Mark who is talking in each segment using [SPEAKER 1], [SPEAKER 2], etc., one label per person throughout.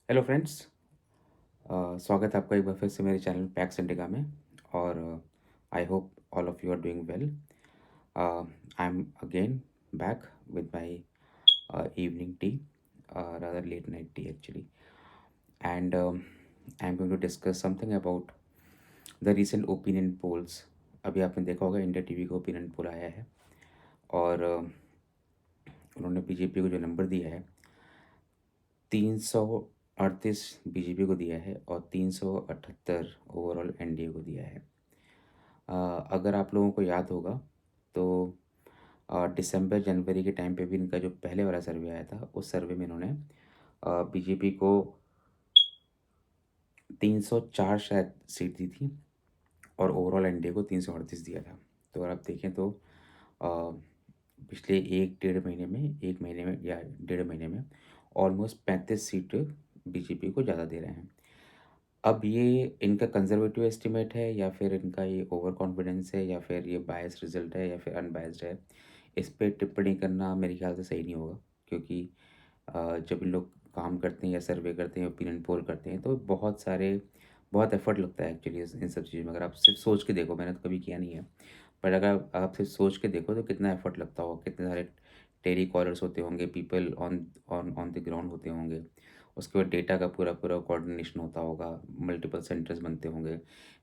[SPEAKER 1] Hello friends. स्वागत है आपका एक बार फिर से मेरे चैनल पैक्स इंडिका में। और I hope all of you are doing well. I am again back with my evening tea, rather late night tea actually, and I'm going to discuss something about the recent opinion polls. अभी आपने देखा होगा India TV का opinion poll आया है और उन्होंने BJP को जो नंबर दिया है 338 बीजेपी को दिया है और 378 ओवरऑल एनडीए को दिया है। अगर आप लोगों को याद होगा तो दिसंबर जनवरी के टाइम पे भी इनका जो पहले वाला सर्वे आया था उस सर्वे में इन्होंने बीजेपी को 304 शायद सीट दी थी और ओवरऑल एनडीए को 338 दिया था। तो अगर आप देखें तो पिछले एक डेढ़ महीने में, एक महीने में या डेढ़ महीने में ऑलमोस्ट 35 सीट बीजेपी को ज़्यादा दे रहे हैं। अब ये इनका कंजर्वेटिव एस्टिमेट है या फिर इनका ये ओवर कॉन्फिडेंस है या फिर ये बायस रिजल्ट है या फिर अनबायस्ड है, इस पे टिप्पणी करना मेरे ख्याल से सही नहीं होगा। क्योंकि जब इन लोग काम करते हैं या सर्वे करते हैं, ओपिनियन पोल करते हैं, तो बहुत एफर्ट लगता है एक्चुअली इन सब चीज़ों में। अगर आप सिर्फ सोच के देखो, मैंने तो कभी किया नहीं है, पर अगर आप सिर्फ सोच के देखो तो कितना एफर्ट लगता होगा, कितने सारे टेली कॉलर्स होते होंगे, people on on on the ground होते होंगे। उसके बाद डेटा का पूरा पूरा कोऑर्डिनेशन होता होगा, मल्टीपल सेंटर्स बनते होंगे,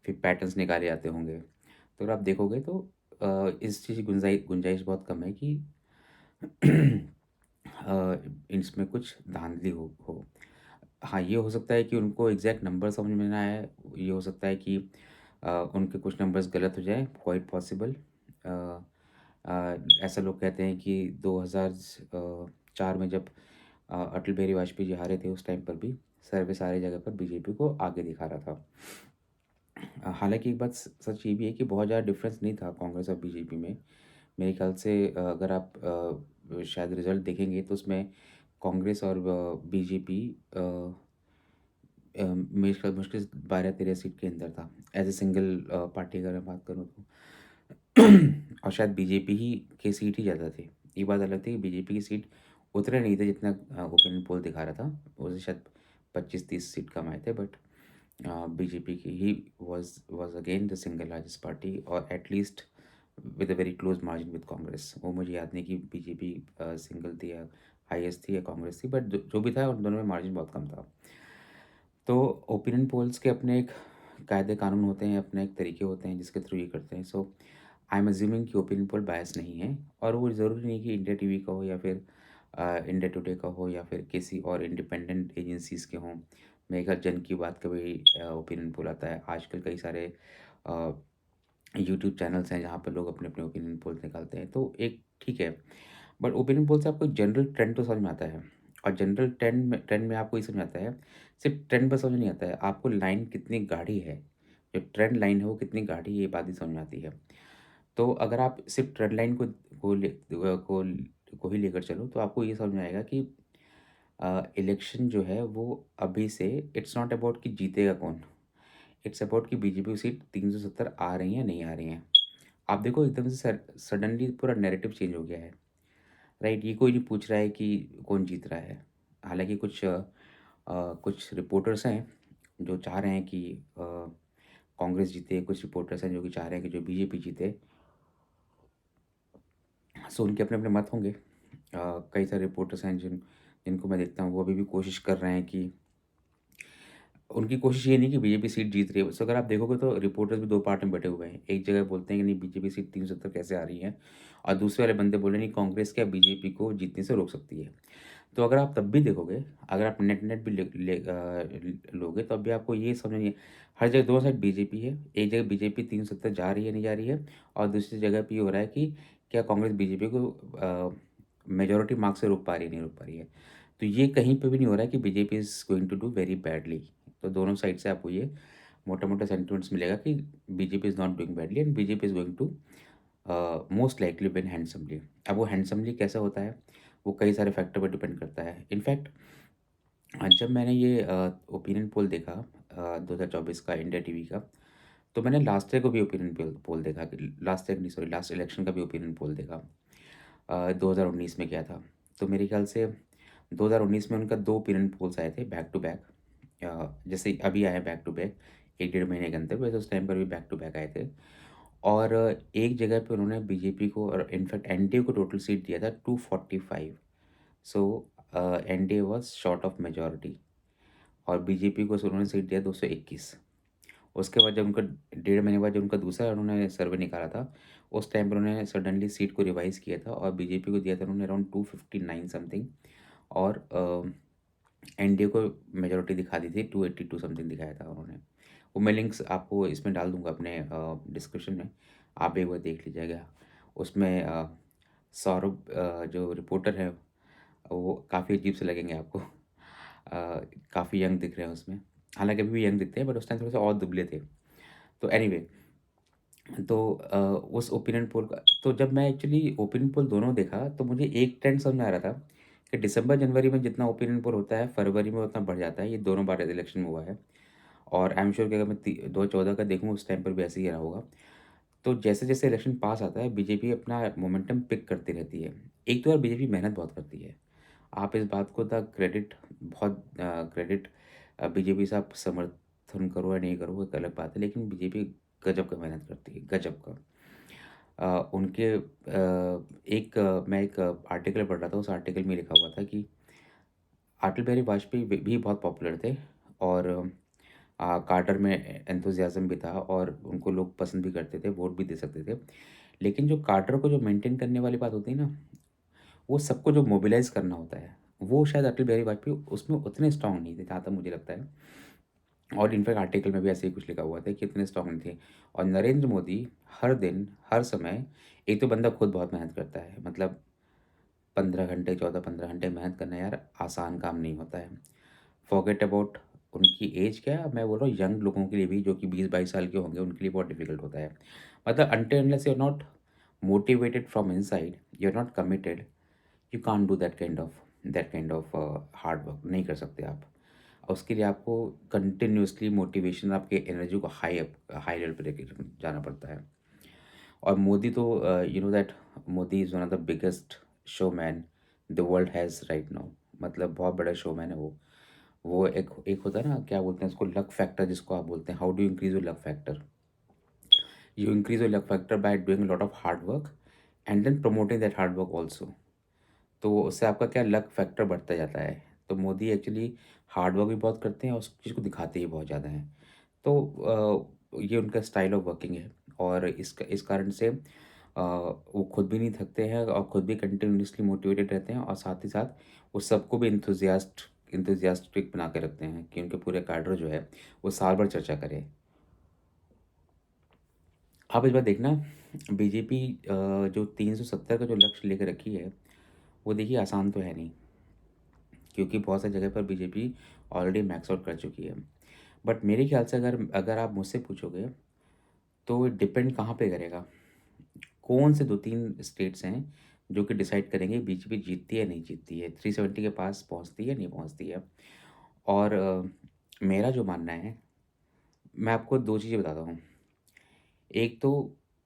[SPEAKER 1] फिर पैटर्न्स निकाले जाते होंगे। तो अगर आप देखोगे तो इस चीज़ की गुंजाइश बहुत कम है कि इसमें कुछ धांधली हो। हाँ, ये हो सकता है कि उनको एग्जैक्ट नंबर समझ में ना आए। ये हो सकता है कि उनके कुछ नंबर्स गलत हो जाए, क्वाइट पॉसिबल। ऐसा लोग कहते हैं कि 2004 में जब अटल बिहारी वाजपेयी जी हारे थे, उस टाइम पर भी सर्वे सारी जगह पर बीजेपी को आगे दिखा रहा था। हालांकि एक बात सच ये भी है कि बहुत ज़्यादा डिफरेंस नहीं था कांग्रेस और बीजेपी में। मेरे ख्याल से अगर आप शायद रिजल्ट देखेंगे तो उसमें कांग्रेस और बीजेपी मेरे ख्याल मुश्किल से 12-13 सीट के अंदर था एज ए सिंगल पार्टी, अगर मैं बात करूँ तो। और शायद बीजेपी ही की सीट ही ज़्यादा थी। ये बात अलग थी कि बीजेपी की सीट उतने नहीं थे जितना ओपिनियन पोल दिखा रहा था। उसे शायद 25-30 सीट कम आए थे, बट बीजेपी की ही was again the single largest party, और at least with a very close margin with Congress. वो मुझे याद नहीं कि बीजेपी सिंगल थी या हाईएस्ट थी या कांग्रेस थी, बट जो भी था उन दोनों में मार्जिन बहुत कम था। तो ओपिनियन पोल्स के अपने एक कायदे कानून होते हैं, अपने एक तरीके होते हैं जिसके थ्रू ये करते हैं। सो आई एम अज्यूमिंग कि ओपिनियन पोल बायस नहीं है, और वो ज़रूरी नहीं कि इंडिया टीवी का हो या फिर इंडिया टुडे का हो या फिर किसी और इंडिपेंडेंट एजेंसीज़ के हों। मेरे ख्याल जन की बात का भी ओपिनियन पोल आता है। आजकल कई सारे यूट्यूब चैनल्स हैं जहाँ पर लोग अपने अपने ओपिनियन पोल्स निकालते हैं, तो एक ठीक है। बट ओपिनियन पोल से आपको जनरल ट्रेंड तो समझ में आता है, और जनरल ट्रेंड में आपको ये समझ में आता है। सिर्फ ट्रेंड पर समझ नहीं आता है, आपको लाइन कितनी गाढ़ी है, जो ट्रेंड लाइन है वो कितनी गाढ़ी है, ये बात भी समझ में आती है। तो अगर आप सिर्फ ट्रेंड लाइन को ही लेकर चलो तो आपको ये समझ में आएगा कि इलेक्शन जो है वो अभी से इट्स नॉट अबाउट कि जीतेगा कौन, इट्स अबाउट कि बीजेपी की सीट 370 आ रही हैं नहीं आ रही हैं। आप देखो एकदम से सडनली पूरा नैरेटिव चेंज हो गया है। राइट, ये कोई नहीं पूछ रहा है कि कौन जीत रहा है। हालांकि कुछ रिपोर्टर्स हैं जो चाह रहे हैं कि कांग्रेस जीते, कुछ रिपोर्टर्स हैं जो कि चाह रहे हैं कि जो बीजेपी जीते। सो उनके अपने अपने मत होंगे। कई सारे रिपोर्टर्स हैं जिनको मैं देखता हूँ, वो अभी भी कोशिश कर रहे हैं कि उनकी कोशिश ये नहीं कि बीजेपी सीट जीत रही है। सो अगर आप देखोगे तो रिपोर्टर्स भी 2 पार्ट में बँटे हुए हैं। एक जगह बोलते हैं कि नहीं बीजेपी सीट 370 कैसे आ रही है, और दूसरे वाले बंदे बोल रहे हैं नहीं कांग्रेस क्या बीजेपी को जीतने से रोक सकती है। तो अगर आप तब भी देखोगे, अगर आप नेट भी लोगे तो अब भी आपको ये समझ नहीं, हर जगह दोनों साइड बीजेपी है। एक जगह बीजेपी 370 जा रही है, नहीं जा रही है, और दूसरी जगह पे ये हो रहा है कि क्या कांग्रेस बीजेपी को मेजॉरिटी मार्क्स से रोक पा रही है, नहीं रोक पा रही है। तो ये कहीं पे भी नहीं हो रहा है कि BJP is going to do very badly. तो दोनों साइड से आपको ये मोटा-मोटा सेंटिमेंट्स मिलेगा कि BJP is not doing badly and BJP is going to most likely win handsomely. अब वो हैंडसमली कैसा होता है, वो कई सारे फैक्टर पर डिपेंड करता है। इनफैक्ट जब मैंने ये ओपिनियन पोल देखा 2024 का इंडिया टीवी का, तो मैंने लास्ट ईयर को भी ओपिनियन पोल पोल देखा कि लास्ट ईयर नहीं, सॉरी, लास्ट इलेक्शन का भी ओपिनियन पोल देखा। 2019 में किया था। तो मेरे ख्याल से 2019 में उनका 2 ओपिनियन पोल्स आए थे बैक टू बैक। जैसे अभी आए बैक टू बैक 1 डेढ़ महीने के अंदर, वैसे उस टाइम पर भी बैक टू बैक आए थे। और एक जगह पे उन्होंने बीजेपी को और इनफैक्ट एनडीए को टोटल सीट दिया था 245। So NDA was short of majority और बीजेपी को उन्होंने सीट दिया 221। उसके बाद जब उनका डेढ़ महीने बाद जब उनका दूसरा उन्होंने सर्वे निकाला था, उस टाइम पर उन्होंने सडनली सीट को रिवाइज़ किया था और बीजेपी को दिया था उन्होंने अराउंड 259 समथिंग और एनडीए को मेजॉरिटी दिखा दी थी, 282 समथिंग दिखाया था उन्होंने। वो मैं लिंक्स आपको इसमें डाल दूँगा अपने डिस्क्रिप्शन में, आप एक बार देख लीजिएगा। उसमें सौरभ जो रिपोर्टर हैं, वो काफ़ी अजीब से लगेंगे आपको। काफ़ी यंग दिख रहे हैं उसमें। हालाँकि अभी भी यंग दिखते हैं बट उस टाइम थोड़े-से और दुबले थे। तो एनीवे तो उस ओपिनियन पोल का तो जब मैं एक्चुअली ओपिनियन पोल दोनों देखा तो मुझे एक ट्रेंड समझ में आ रहा था कि दिसंबर-जनवरी में जितना ओपिनियन पोल होता है, फरवरी में उतना बढ़ जाता है। ये दोनों बार इलेक्शन में हुआ है और आई एम श्योर कि अगर मैं ती 2014 का देखूँ उस टाइम पर भी ऐसे ही रहा होगा। तो जैसे-जैसे इलेक्शन पास आता है, बीजेपी अपना मोमेंटम पिक करती रहती है। एक तो यार बीजेपी मेहनत बहुत करती है। आप इस बात को द क्रेडिट बहुत क्रेडिट बीजेपी से आप समर्थन करो या नहीं करो वो एक अलग बात है, लेकिन बीजेपी गज़ब का मेहनत करती है, गज़ब का। उनके मैं एक आर्टिकल पढ़ रहा था, उस आर्टिकल में लिखा हुआ था कि अटल बिहारी वाजपेयी भी बहुत पॉपुलर थे और कार्टर में एंथुसियाज़्म भी था और उनको लोग पसंद भी करते थे, वोट भी दे सकते थे। लेकिन जो कार्टर को जो मेंटेन करने वाली बात होती है ना, वो सबको जो मोबिलाइज़ करना होता है, वो शायद अटल बिहारी वाजपेयी उसमें उतने स्ट्रॉन्ग नहीं थे, जहाँ तक मुझे लगता है। और इनफैक्ट आर्टिकल में भी ऐसे ही कुछ लिखा हुआ था कि इतने स्ट्रॉन्ग नहीं थे। और नरेंद्र मोदी हर दिन, हर समय एक तो बंदा खुद बहुत मेहनत करता है, मतलब 15 घंटे, 14-15 घंटे मेहनत करना यार आसान काम नहीं होता है। फॉरगेट अबाउट उनकी एज क्या है, मैं बोल रहा हूँ यंग लोगों के लिए भी जो कि 20-22 साल के होंगे, उनके लिए बहुत डिफ़िकल्ट होता है। मतलब until unless you are not motivated from inside, you are not committed, you can't do that kind of hard work नहीं कर सकते आप। उसके लिए आपको कंटिन्यूअसली मोटिवेशन आपके एनर्जी को हाई लेवल पे लेके जाना पड़ता है। और मोदी तो you know that Modi is one of the biggest showman the world has right now. मतलब बहुत बड़ा शोमैन है वो। वो एक एक होता है ना, क्या बोलते हैं उसको, लक फैक्टर जिसको आप बोलते हैं, how do you increase your luck factor? You increase your luck factor by doing a lot of hard work and then promoting that hard work also. तो उससे आपका क्या लक फैक्टर बढ़ता जाता है। तो मोदी एक्चुअली हार्ड वर्क भी बहुत करते हैं और उस चीज़ को दिखाते ही बहुत ज़्यादा हैं। तो ये उनका स्टाइल ऑफ वर्किंग है और इस कारण से वो खुद भी नहीं थकते हैं और खुद भी कंटिन्यूअसली मोटिवेटेड रहते हैं और साथ ही साथ वो सबको भी एंथुसियास्टिक बना के रखते हैं कि उनके पूरे कैडर जो है वो साल भर चर्चा करे। आप इस बार देखना बीजेपी जो 370 का जो लक्ष्य लेकर रखी है, वो देखिए आसान तो है नहीं, क्योंकि बहुत सारी जगह पर बीजेपी ऑलरेडी मैक्स आउट कर चुकी है। बट मेरे ख्याल से अगर अगर आप मुझसे पूछोगे तो डिपेंड कहाँ पे करेगा, कौन से 2-3 स्टेट्स हैं जो कि डिसाइड करेंगे बीजेपी जीतती है नहीं जीतती है, 370 के पास पहुँचती है नहीं पहुँचती है। और मेरा जो मानना है, मैं आपको 2 चीज़ें बताता हूँ। एक तो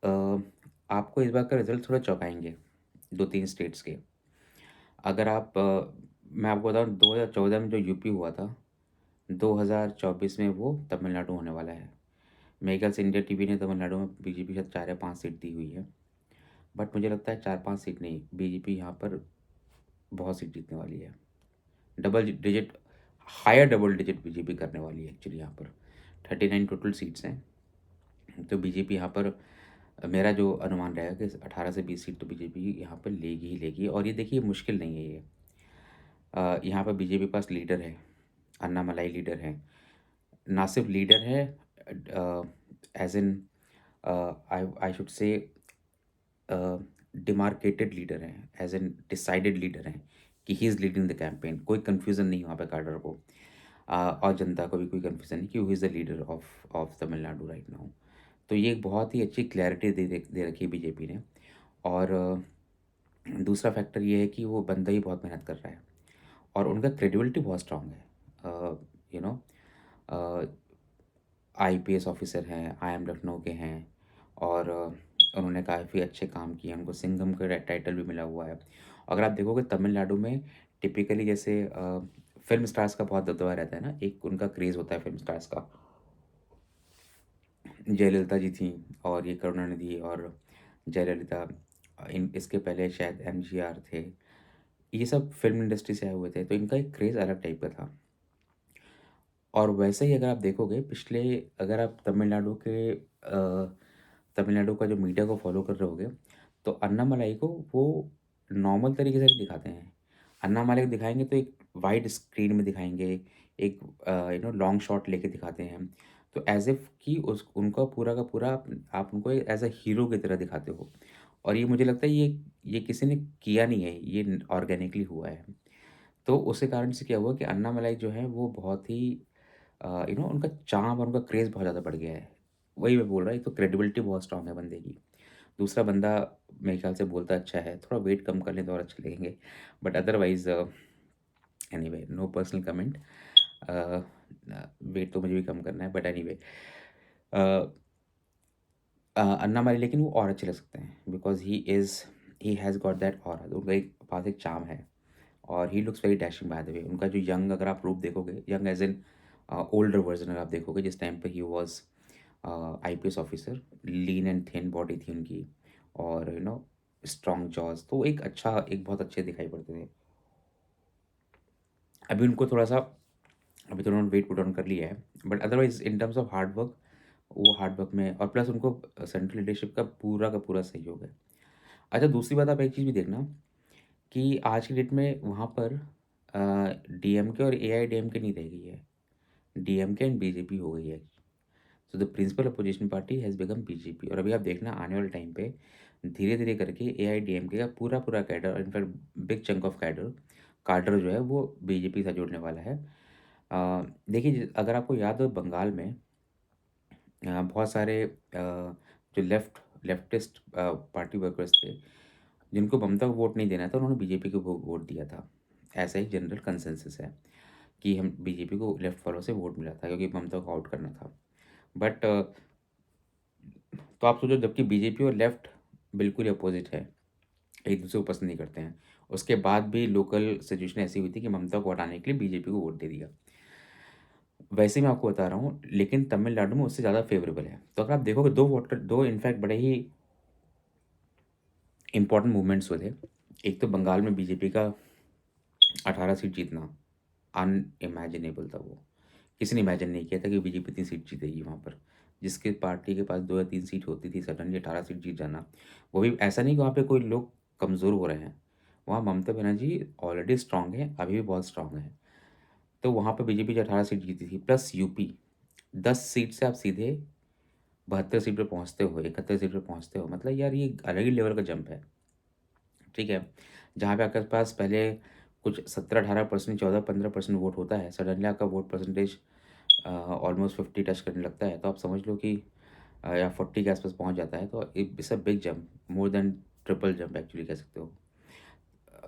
[SPEAKER 1] अ, आपको इस बार का रिज़ल्ट थोड़ा चौंकाएँगे, 2-3 स्टेट्स के। अगर आप मैं आपको बताऊँ 2014 में जो यूपी हुआ था, 2024 में वो तमिलनाडु होने वाला है। मेरे ख्याल से इंडिया टीवी ने तमिलनाडु में बीजेपी शायद 4 या 5 सीट दी हुई है। बट मुझे लगता है 4-5 सीट नहीं, बीजेपी यहाँ पर बहुत सीट जीतने वाली है। Double digit higher double digit BJP करने वाली है एक्चुअली यहाँ पर। 39 टोटल सीट्स हैं। तो बीजेपी यहाँ पर मेरा जो अनुमान रहेगा कि 18 से 20 सीट तो बीजेपी यहाँ पर लेगी ही लेगी और ये देखिए मुश्किल नहीं है ये। यहाँ पर बीजेपी के पास लीडर है, अन्नामलाई लीडर है। ना सिर्फ लीडर है as in I should say demarcated leader हैं, एज़ एन डिसाइडेड लीडर हैं कि he is leading the campaign. कोई कन्फ्यूज़न नहीं वहाँ पे कैडर को और जनता को भी कोई कन्फ्यूज़न नहीं कि who is the leader of Tamil Nadu right now. तो ये एक बहुत ही अच्छी क्लैरिटी दे रखी है बीजेपी ने। और दूसरा फैक्टर ये है कि वो बंदा ही बहुत मेहनत कर रहा है और उनका क्रेडिबिलिटी बहुत स्ट्रांग है। यू नो आईपीएस ऑफिसर हैं, आईआईएम लखनऊ के हैं और उन्होंने काफ़ी अच्छे काम किए हैं, उनको सिंघम का टाइटल भी मिला हुआ है। अगर आप देखोगे तमिलनाडु में टिपिकली जैसे फ़िल्म स्टार्स का बहुत दबदबा रहता है ना, एक उनका क्रेज़ होता है फ़िल्म स्टार्स का। जयललिता जी थीं और ये करुणानिधि और जयललिता, इन इसके पहले शायद एमजीआर थे। ये सब फ़िल्म इंडस्ट्री से आए हुए थे, तो इनका एक क्रेज़ अलग टाइप का था। और वैसे ही अगर आप देखोगे पिछले, अगर आप तमिलनाडु का जो मीडिया को फ़ॉलो कर रहे होगे, तो अन्नामलाई को वो नॉर्मल तरीके से नहीं दिखाते हैं। अन्नामलाई को दिखाएँगे तो एक वाइड स्क्रीन में दिखाएँगे, एक लॉन्ग शॉट लेके दिखाते हैं। तो ऐज़ इफ कि उस उनका पूरा का पूरा आप उनको एज़ अ हीरो की तरह दिखाते हो। और ये मुझे लगता है ये किसी ने किया नहीं है, ये ऑर्गेनिकली हुआ है। तो उसी कारण से क्या हुआ कि अन्नामलाई जो है वो बहुत ही उनका चार्म और उनका क्रेज़ बहुत ज़्यादा बढ़ गया है। वही मैं बोल रहा, एक तो क्रेडिबिलिटी बहुत स्ट्रॉन्ग है बंदे की। दूसरा बंदा मेरे ख़्याल से बोलता अच्छा है, थोड़ा वेट कम कर लें तो और अच्छे लगेंगे। But otherwise anyway no personal comment. Wait तो मुझे भी कम करना है, बट एनीवे अ अन्नामलाई लेकिन वो और अच्छे लग सकते हैं because he has got that aura, उनका एक पास एक चार्म है। और he looks very dashing by the way. उनका जो यंग अगर आप रूप देखोगे, young as in older version अगर आप देखोगे, जिस टाइम पे he was IPS officer, lean and thin body थी उनकी और स्ट्रॉन्ग जॉज़, तो एक बहुत अच्छे दिखाई पड़ते थे। अभी उनको थोड़ा-सा अभी तो उन्होंने वेट पुट ऑन कर लिया है, but otherwise in terms of hard work, वो हार्ड वर्क में और प्लस उनको सेंट्रल लीडरशिप का पूरा सहयोग है। अच्छा, दूसरी बात आप एक चीज़ भी देखना कि आज की डेट में वहाँ पर डीएमके और एआईएडीएमके नहीं रह गई है। डीएमके एंड बीजेपी हो गई है। So the principal opposition party has become BJP. और अभी आप देखना आने वाले टाइम पे धीरे-धीरे करके एआईएडीएमके का पूरा cadre, in fact big chunk of cadre cadre जो है वो बीजेपी से जुड़ने वाला है। देखिए अगर आपको याद हो बंगाल में बहुत सारे जो लेफ्टिस्ट पार्टी वर्कर्स थे, जिनको ममता को वोट नहीं देना था, उन्होंने बीजेपी को वोट दिया था। ऐसा ही जनरल कंसेंसस है कि हम बीजेपी को लेफ्ट वालों से वोट मिला था क्योंकि ममता को आउट करना था। बट तो आप सोचो, जबकि बीजेपी और लेफ्ट बिल्कुल ही अपोज़िट है, एक-दूसरे को पसंद नहीं करते हैं। उसके बाद भी लोकल सिचुएशन ऐसी हुई थी कि ममता को हटाने के लिए बीजेपी को वोट दे दिया। वैसे ही मैं आपको बता रहा हूँ, लेकिन तमिलनाडु में उससे ज़्यादा फ़ेवरेबल है। तो अगर आप देखोगे 2 इनफैक्ट बड़े ही इम्पोर्टेंट मूवमेंट्स हुए थे। एक तो बंगाल में बीजेपी का 18 सीट जीतना अनइमेजिनेबल था वो। किसी ने इमेजिन नहीं किया था कि बीजेपी इतनी सीट जीतेगी वहाँ पर। जिसके पार्टी के पास 2 या 3 सीट होती थी, सडनली 18 सीट जीत जाना। वो भी ऐसा नहीं कि वहाँ पे कोई लोग कमज़ोर हो रहे हैं। वहाँ ममता बनर्जी ऑलरेडी स्ट्रॉन्ग है, अभी भी बहुत स्ट्रॉन्ग है। तो वहाँ पे बीजेपी जो 18 सीट जीती थी प्लस यूपी, 10 सीट से आप सीधे 72 सीट पे पहुँचते हो, 71 सीट पे पहुँचते हो। मतलब यार ये अलग ही लेवल का जंप है। ठीक है? जहाँ पे आपके पास पहले कुछ 17-18% 14-15% वोट होता है, सडनली आपका वोट परसेंटेज ऑलमोस्ट 50 टच करने लगता है, तो आप समझ लो कि या 40 के आस-पास पहुँच जाता है, तो it's a big jump, more than triple jump actually कह सकते हो।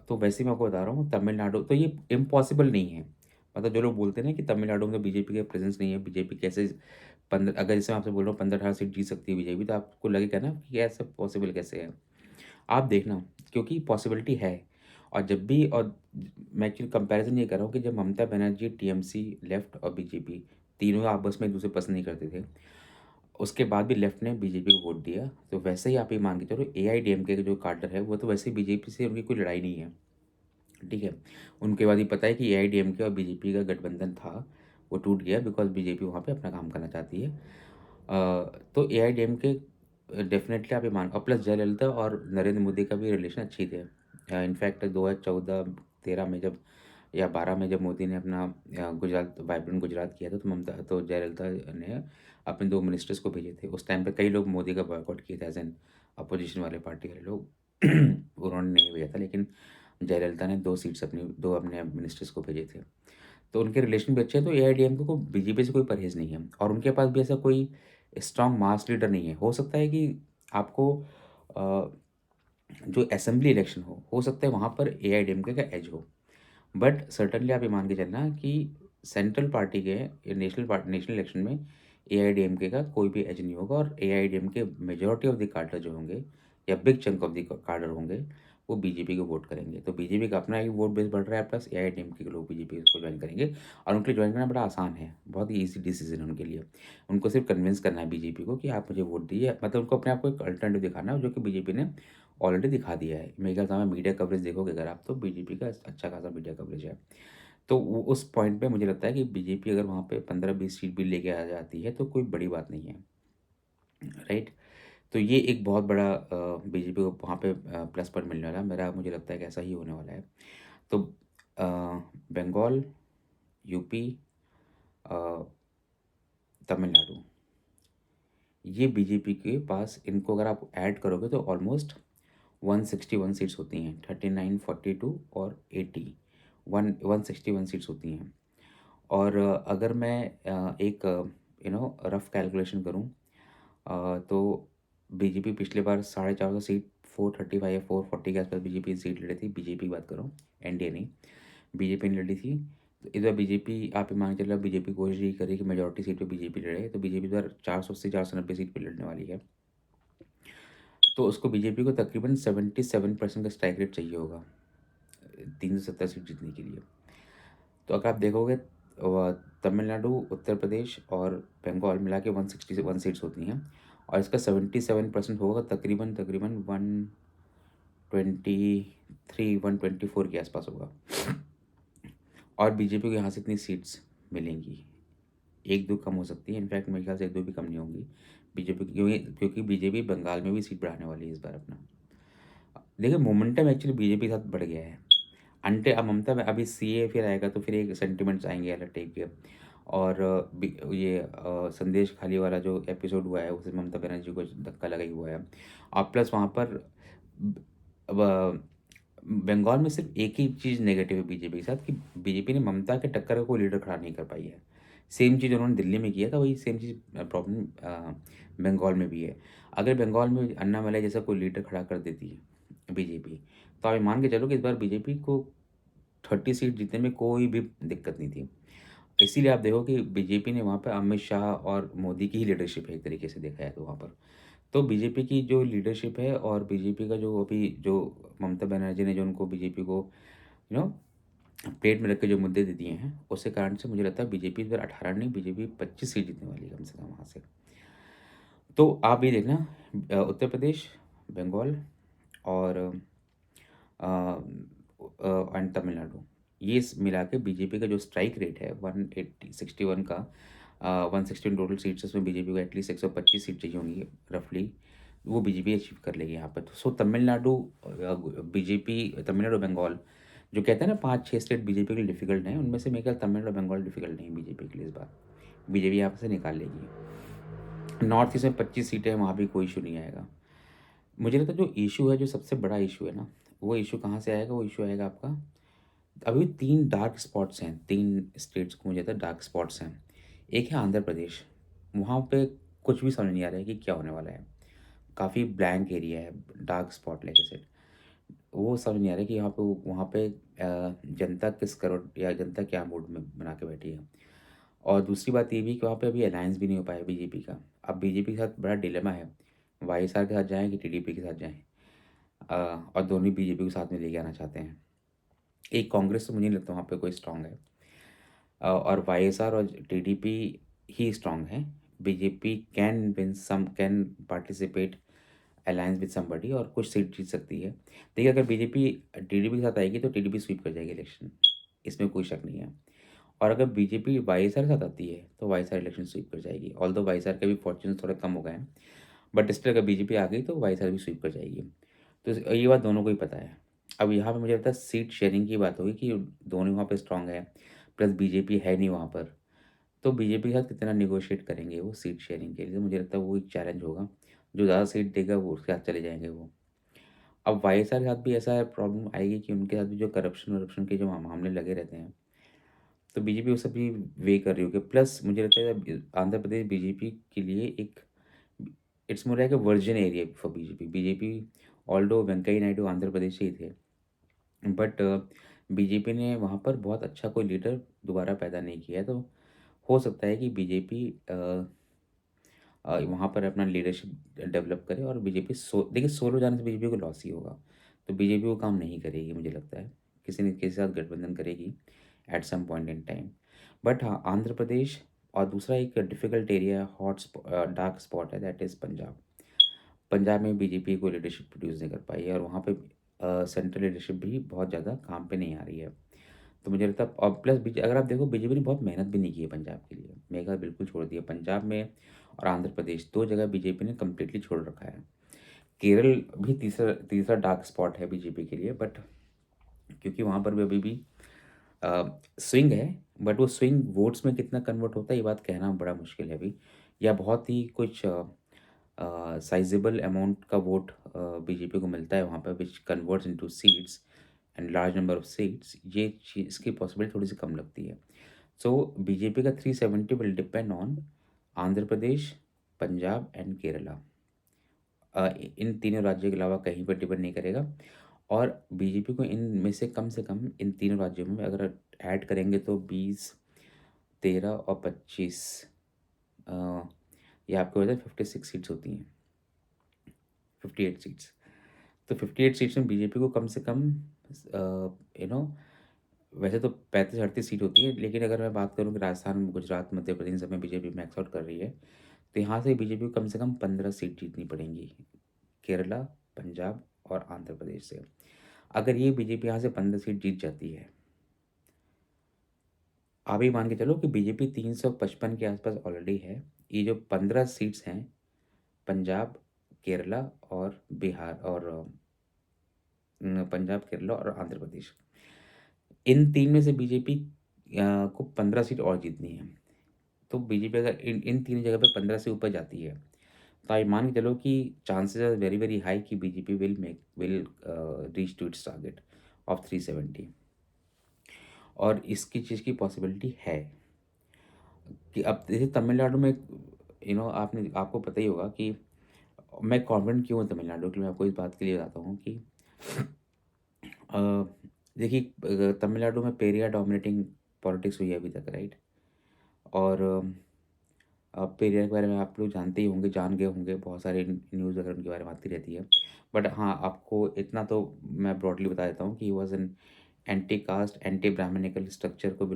[SPEAKER 1] तो वैसे ही मैं आपको बता रहा हूँ तमिलनाडु तो ये इम्पॉसिबल नहीं है। मतलब जो लोग बोलते हैं ना कि तमिलनाडु में तो बीजेपी का प्रेज़ेंस नहीं है, बीजेपी कैसे 15 अगर जैसे मैं आपसे बोल रहा हूँ 15-18 सीट जीत सकती है बीजेपी, तो आपको लगेगा ना कि ऐसा पॉसिबल कैसे है? आप देखना, क्योंकि पॉसिबिलिटी है। और जब भी और मैं एक्चुअली कंपैरिज़न ये कर रहा हूँ कि जब ममता बनर्जी, टीएमसी, लेफ्ट और बीजेपी तीनों आपस में एक-दूसरे को पसंद नहीं करते थे। उसके बाद भी लेफ्ट ने बीजेपी को वोट दिया। तो वैसे ही आप ये मान के चलो एआईएडीएमके का जो काडर है, वो तो वैसे ही बीजेपी से उनकी कोई लड़ाई नहीं है। ठीक है? उनके बाद ये पता है कि एआईएडीएमके और बीजेपी का गठबंधन था, वो टूट गया बिकॉज़ बीजेपी वहाँ पे अपना काम करना चाहती है। तो एआईएडीएमके डेफ़िनेटली आप ये मान और प्लस जयललिता और नरेंद्र मोदी का भी रिलेशन अच्छी थे। इनफैक्ट 2014-13 में जब या 12 में जब मोदी ने अपना गुजरात वाइब्रेंट गुजरात किया था, तो जयललिता ने अपने 2 मिनिस्टर्स को भेजे थे। उस टाइम पे कई लोग मोदी का बॉयकॉट किए थे एज़ एन अपोज़िशन वाले पार्टी वाले लोग। उन्होंने नहीं भेजा था, लेकिन जयललिता ने 2 अपने मिनिस्टर्स को भेजे थे। तो उनके रिलेशन भी अच्छे हैं, तो एआईएडीएमके को बीजेपी से कोई परहेज़ नहीं है और उनके पास भी ऐसा कोई स्ट्रॉन्ग मास लीडर नहीं है। हो सकता है कि आपको अ, जो असेंबली इलेक्शन हो सकता है वहाँ पर एआईएडीएमके का एज हो। बट सर्टेनली आप ये मान के चलना कि सेंट्रल पार्टी के नेशनल इलेक्शन में एआईएडीएमके का कोई भी एज नहीं होगा और एआईएडीएमके मेजॉरिटी ऑफ द कार्डर जो होंगे या बिग चंक ऑफ द कार्डर होंगे, वो बीजेपी को वोट करेंगे। तो बीजेपी का अपना ही वोट बेस बढ़ रहा है, प्लस एआईएडीएमके के लोग बीजेपी को ज्वाइन करेंगे और उनके लिए ज्वाइन करना बड़ा आसान है, बहुत ही ईज़ी डिसीज़न है उनके लिए। उनको सिर्फ कन्विंस करना है बीजेपी को कि आप मुझे वोट दीजिए, मतलब उनको अपने आप को एक अल्टरनेटिव दिखाना है, जो कि बीजेपी ने ऑलरेडी दिखा दिया है। मेरे ख्याल से हमें मीडिया कवरेज देखोगे अगर आप, तो बीजेपी का अच्छा खासा मीडिया कवरेज है। तो वो उस पॉइंट पे मुझे लगता है कि बीजेपी अगर वहाँ पे 15-20 सीट भी लेके आ जाती है तो कोई बड़ी बात नहीं है, राइट? तो ये एक बहुत बड़ा बीजेपी को वहाँ पे प्लस पॉइंट मिलने वाला है। मेरा मुझे लगता है कि ऐसा ही होने वाला है। तो अ, बंगाल, यूपी, अ, तमिलनाडु, ये बीजेपी के पास, इनको अगर आप ऐड करोगे तो ऑलमोस्ट 161 सीट्स होती हैं। 39, 42 और 80, 161 सीट्स होती हैं। और अगर मैं एक रफ कैलकुलेशन करूँ, तो बीजेपी पिछली बार 450 सीट, 435 या 440 के आसपास बीजेपी सीट लड़ी थी। बीजेपी की बात कर रहा हूँ, एनडीए नहीं। बीजेपी ने लड़ी थी। तो इस बार बीजेपी, आप ये मान के चलो, बीजेपी कोशिश यही करी कि मेजॉरिटी सीट पे बीजेपी लड़े, तो बीजेपी इस बार 480 490 सीट पे लड़ने वाली है। तो उसको, बीजेपी को तकरीबन 77% का स्ट्राइक रेट चाहिए होगा 370 सीट जीतने के लिए। तो अगर आप देखोगे, तमिलनाडु, उत्तर प्रदेश और बंगाल मिला के 161 सीट्स होती हैं और इसका 77% होगा, तकरीबन तकरीबन 123 124 के आसपास होगा। और बीजेपी को यहाँ से इतनी सीट्स मिलेंगी, एक दो कम हो सकती है, इनफैक्ट मेरे ख्याल से एक दो भी कम नहीं होंगी बीजेपी की, क्योंकि बीजेपी बंगाल में भी सीट बढ़ाने वाली है इस बार अपना। देखिए, मोमेंटम एक्चुअली बीजेपी के साथ बढ़ गया है। अंटे अब ममता में अभी सीए फिर आएगा तो फिर एक सेंटिमेंट्स आएंगे अलग टाइप के। और ये संदेश खाली वाला जो एपिसोड हुआ है उससे ममता बनर्जी को धक्का लगा ही हुआ है। और प्लस वहाँ पर अब बंगाल में सिर्फ एक ही चीज़ नेगेटिव है बीजेपी के साथ, कि बीजेपी ने ममता के टक्कर का कोई लीडर खड़ा नहीं कर पाई है। सेम चीज़ उन्होंने दिल्ली में किया था, वही सेम चीज़ प्रॉब्लम बंगाल में भी है। अगर बंगाल में अन्नामलई जैसा कोई लीडर खड़ा कर देती है बीजेपी, तो आप ये मान के चलो कि इस बार बीजेपी को 30 सीट जीतने में कोई भी दिक्कत नहीं थी। इसीलिए आप देखो कि बीजेपी ने वहाँ पे अमित शाह और मोदी की ही लीडरशिप है, एक तरीके से देखा जाए तो वहाँ पर। तो बीजेपी की जो लीडरशिप है और बीजेपी का जो अभी जो ममता बनर्जी ने जो उनको बीजेपी को यू नो प्लेट में रख के जो मुद्दे दे दिए हैं, उसके कारण से मुझे लगता है बीजेपी इस बार 18 नहीं, बीजेपी 25 सीट जीतने वाली है कम से कम वहाँ से। तो आप ये देखना, उत्तर प्रदेश, बंगाल और एंड तमिलनाडु, ये मिला के बीजेपी का जो स्ट्राइक रेट है 161 का, 116 टोटल सीट्स, उसमें बीजेपी को एटलीस्ट 125 सीट चाहिए होंगी रफली, वो बीजेपी अचीव कर लेगी यहाँ पर। तो सो तमिलनाडु, बीजेपी, तमिलनाडु, बंगाल, जो कहते हैं ना 5-6 स्टेट बीजेपी के लिए डिफिकल्ट हैं, उनमें से मेरे ख्याल तमिलनाडु बंगाल डिफिकल्ट नहीं है बीजेपी के लिए इस बार। बीजेपी यहाँ से निकाल लेगी। नॉर्थ ईस्ट में 25 सीटें हैं, वहाँ भी कोई इशू नहीं आएगा। मुझे लगता है जो इशू है, जो सबसे बड़ा इशू है ना, वो इशू कहाँ से आएगा? वो इशू आएगा आपका, अभी 3 डार्क स्पॉट्स हैं, 3 स्टेट्स को मुझे लगता है डार्क स्पॉट्स हैं। एक है आंध्र प्रदेश, वहाँ पे कुछ भी समझ नहीं आ रहा है कि क्या होने वाला है। काफ़ी ब्लैंक एरिया है, dark spot like I said. वो समझ नहीं आ रहा है कि यहाँ पे, वहाँ पे जनता किस करोड़ या जनता क्या मूड में बना के बैठी है। और दूसरी बात ये भी कि वहाँ पे अभी अलायंस भी नहीं हो पाया बीजेपी का। अब बीजेपी के साथ बड़ा डिलेमा है, वाईएसआर के साथ जाएँ कि टीडीपी के साथ जाएँ। और दोनों ही बीजेपी को साथ में लेके आना चाहते हैं। एक कांग्रेस तो मुझे नहीं लगता वहाँ पे कोई स्ट्रांग है, और वाईएसआर और टीडीपी ही स्ट्रांग है। BJP can win some, can participate alliance with somebody और कुछ सीट जीत सकती है। देखिए, अगर बीजेपी टीडीपी के साथ आएगी तो टीडीपी स्वीप कर जाएगी इलेक्शन, इसमें कोई शक नहीं है। और अगर बीजेपी वाईएसआर के साथ आती है तो वाईएसआर इलेक्शन स्वीप कर जाएगी, ऑल्दो वाईएसआर के भी फॉर्चून थोड़े कम हो गए हैं, बट स्टिल अगर बीजेपी आ गई तो वाईएसआर भी स्वीप कर जाएगी। तो ये बात दोनों को ही पता है। अब यहाँ पे मुझे लगता है सीट शेयरिंग की बात होगी कि दोनों वहाँ पे स्ट्रांग है, प्लस बीजेपी है नहीं वहाँ पर, तो बीजेपी के साथ कितना निगोशिएट करेंगे वो सीट शेयरिंग के लिए, तो मुझे लगता है वो एक चैलेंज होगा। जो ज़्यादा सीट देगा वो उसके साथ चले जाएंगे वो। अब वाईएसआर के साथ भी ऐसा प्रॉब्लम आएगी कि उनके साथ भी जो करप्शन वरप्शन के जो मामले लगे रहते हैं, तो बीजेपी वो सब भी वे कर रही होगी। प्लस मुझे लगता है आंध्र प्रदेश बीजेपी के लिए एक, it's more like a virgin area for BJP. BJP, although Venkaiah Naidu Andhra Pradesh से ही थे, बट बीजेपी ने वहाँ पर बहुत अच्छा कोई लीडर दोबारा पैदा नहीं किया है। तो हो सकता है कि बीजेपी वहाँ पर अपना लीडरशिप डेवलप करे और बीजेपी देखिए, सोलो जाने से बीजेपी को लॉस ही होगा। तो बीजेपी वो काम नहीं करेगी मुझे लगता है। किसी न किसी के साथ गठबंधन करेगी at some point in time. But हाँ, आंध्र प्रदेश और दूसरा एक डिफ़िकल्ट एरिया डार्क स्पॉट है, दैट इज़ पंजाब। पंजाब में बीजेपी कोई लीडरशिप प्रोड्यूस नहीं कर पाई है और वहाँ पे सेंट्रल लीडरशिप भी बहुत ज़्यादा काम पे नहीं आ रही है। तो मुझे लगता है और प्लस अगर आप देखो बीजेपी ने बहुत मेहनत भी नहीं की है पंजाब के लिए। मेघालय बिल्कुल छोड़ दिया। पंजाब में और आंध्र प्रदेश 2 जगह बीजेपी ने कंप्लीटली छोड़ रखा है। केरल भी तीसरा तीसरा डार्क स्पॉट है बीजेपी के लिए, बट क्योंकि वहाँ पर भी अभी भी स्विंग है, बट वो स्विंग वोट्स में कितना कन्वर्ट होता है ये बात कहना बड़ा मुश्किल है अभी। या बहुत ही कुछ साइज़ेबल अमाउंट का वोट बीजेपी को मिलता है वहाँ पे which converts into seats and large number of seats, ये चीज़ इसकी पॉसिबिलिटी थोड़ी-सी कम लगती है। सो बीजेपी का 370 will depend on Andhra Pradesh, Punjab and Kerala. इन तीनों राज्यों के अलावा कहीं पर डिपेंड नहीं करेगा और बीजेपी को इनमें से कम इन तीनों राज्यों में अगर ऐड करेंगे तो 20, 13 और 25 अ, ये आपको हो जाए 56 सीट्स होती हैं, 58 सीट्स। तो 58 सीट्स में बीजेपी को कम से कम यू नो वैसे तो 35-38 सीट होती है, लेकिन अगर मैं बात करूँ कि राजस्थान, गुजरात, मध्य प्रदेश इन सब में बीजेपी मैक्स आउट कर रही है, तो यहाँ से बीजेपी को कम से कम 15 सीट जीतनी पड़ेंगी, केरला, पंजाब और आंध्र प्रदेश से। अगर ये बीजेपी यहाँ से 15 सीट जीत जाती है, आप ये मान के चलो कि बीजेपी 355 के आसपास ऑलरेडी है। ये जो 15 सीट्स हैं, पंजाब, केरला और बिहार और पंजाब, केरला और आंध्र प्रदेश, इन 3 में से बीजेपी को 15 सीट और जीतनी है। तो बीजेपी अगर इन इन तीन जगह पे 15 से ऊपर जाती है, तो आप मान के चलो कि chances are very very high कि BJP will reach to its target of 370। और इसकी चीज़ की पॉसिबिलिटी है कि अब जैसे तमिलनाडु में आपने आपको पता ही होगा कि मैं कॉन्फिडेंट क्यों हूँ तमिलनाडु के लिए। मैं आपको इस बात के लिए बताता हूँ कि अ, देखिए तमिलनाडु में पेरिया डोमिनेटिंग पॉलिटिक्स हुई है अभी तक, राइट? और पेरियर के बारे में आप लोग जानते ही होंगे, जान गए होंगे, बहुत सारे न्यूज़ वगैरह उनके बारे में आती रहती है। बट हाँ, आपको इतना तो मैं ब्रॉडली बता देता हूँ कि he was an anti caste, anti brahmanical structure को